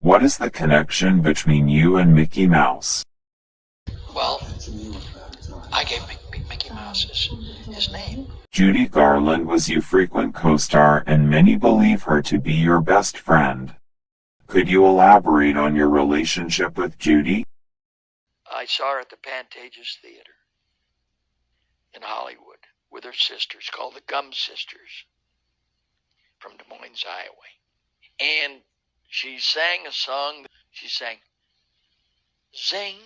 What is the connection between you and Mickey Mouse? Well, I gave Mickey Mouse his name. Judy Garland was your frequent co-star and many believe her to be your best friend. Could you elaborate on your relationship with Judy? I saw her at the Pantages Theater in Hollywood with her sisters called the Gum Sisters from Des Moines, Iowa. And she sang a song. She sang, "Zing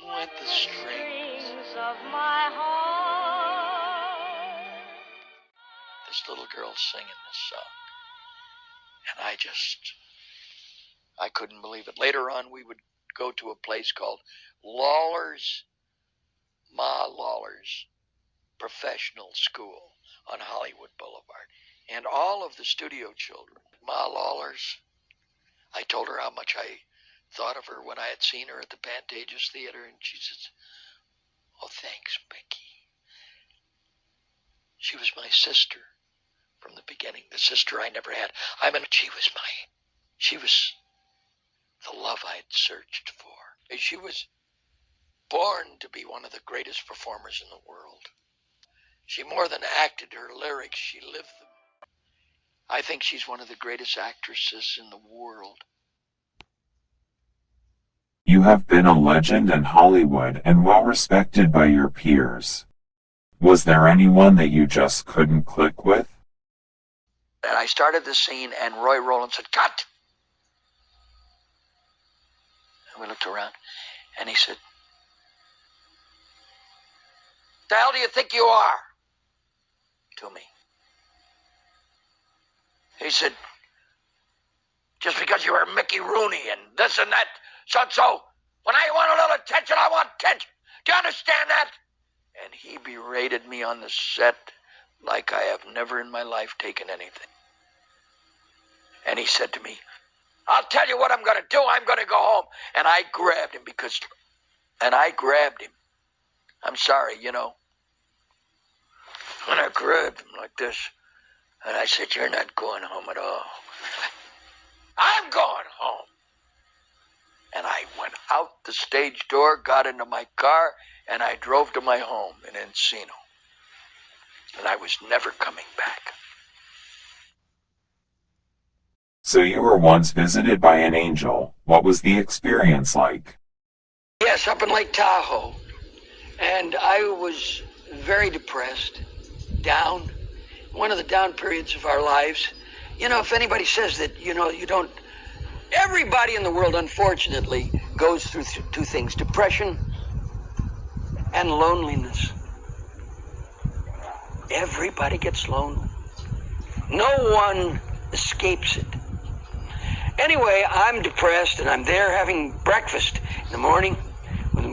with the strings of my heart." This little girl singing this song. And I couldn't believe it. Later on, we would go to a place called Ma Lawler's Professional School on Hollywood Boulevard. And all of the studio children, Ma Lawler's, I told her how much I thought of her when I had seen her at the Pantages Theater, and she says, "Oh, thanks, Mickey." She was my sister from the beginning, the sister I never had. She was the love I had searched for. She was born to be one of the greatest performers in the world. She more than acted her lyrics, she lived them. I think she's one of the greatest actresses in the world. You have been a legend in Hollywood and well respected by your peers. Was there anyone that you just couldn't click with? And I started the scene and Roy Rowland said, "Cut!" And we looked around and he said, "The hell do you think you are?" To me. He said, "Just because you are Mickey Rooney and this and that, so when I want a little attention, I want attention. Do you understand that?" And he berated me on the set like I have never in my life taken anything. And he said to me, "I'll tell you what I'm going to do. I'm going to go home." And I grabbed him I'm sorry, you know. And I grabbed him like this. And I said, "You're not going home at all. I'm going home." And I went out the stage door, got into my car, and I drove to my home in Encino. And I was never coming back. So you were once visited by an angel. What was the experience like? Yes, up in Lake Tahoe. And I was very depressed, down. One of the down periods of our lives. You know, if anybody says that, you don't... Everybody in the world, unfortunately, goes through two things: depression and loneliness. Everybody gets lonely. No one escapes it. Anyway, I'm depressed, and I'm there having breakfast in the morning with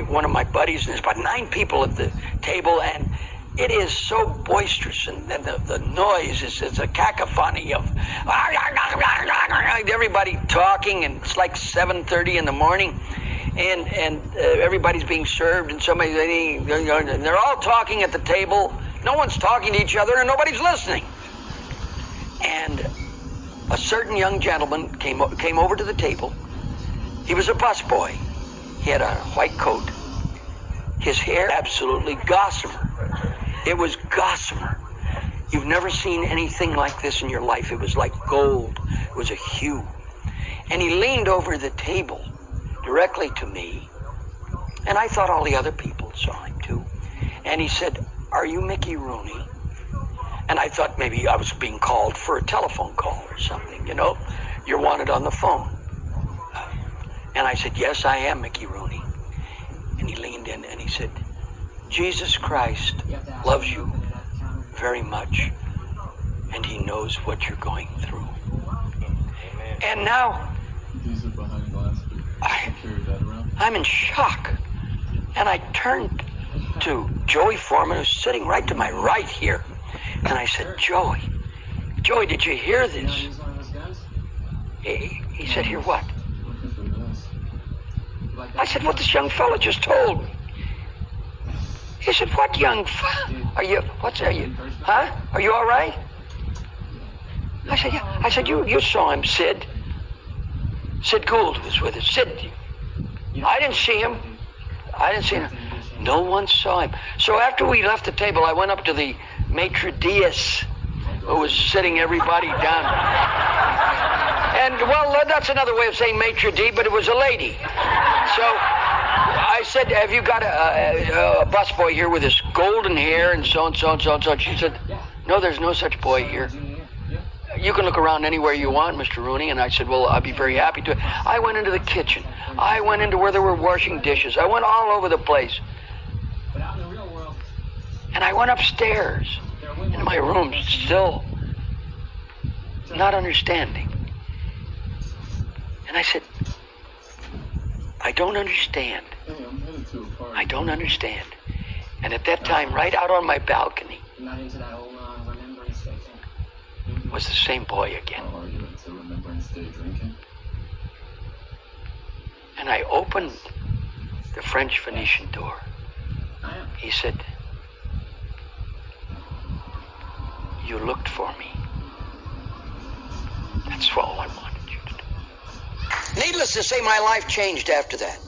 one of my buddies, and there's about 9 people at the table, and it is so boisterous, and the noise is a cacophony of everybody talking, and it's like 7:30 in the morning, and everybody's being served, and somebody's eating, and they're all talking at the table. No one's talking to each other, and nobody's listening. And a certain young gentleman came over to the table. He was a busboy. He had a white coat. His hair, absolutely gossamer. It was gossamer. You've never seen anything like this in your life. It was like gold. It was a hue. And he leaned over the table directly to me. And I thought all the other people saw him too. And he said, "Are you Mickey Rooney?" And I thought maybe I was being called for a telephone call or something, you know. You're wanted on the phone. And I said, "Yes, I am Mickey Rooney." And he leaned in and he said, "Jesus Christ loves you very much, and he knows what you're going through." And now I'm in shock. And I turned to Joey Foreman, who's sitting right to my right here. And I said, Joey, did you hear this?" He said, "Hear what?" I said, "What this young fella just told me." He said, "What young fella? Are you all right?" I said, "Yeah." I said, you saw him, Sid." Sid Gould was with us. Sid, I didn't see him. No one saw him. So after we left the table, I went up to the maitre d's who was sitting everybody down. And, well, that's another way of saying maitre d', but it was a lady. So I said, have you got a busboy here with his golden hair and so and so and so and so? And she said, no, there's no such boy here. You can look around anywhere you want, Mr. Rooney. And I said, well, I'd be very happy to. I went into the kitchen. I went into where they were washing dishes. I went all over the place. And I went upstairs into my room, still not understanding. And I said, I don't understand. I don't understand. And at that time, right out on my balcony, was the same boy again. And I opened the French Venetian door. He said, you looked for me. That's all I wanted you to do. Needless to say, my life changed after that.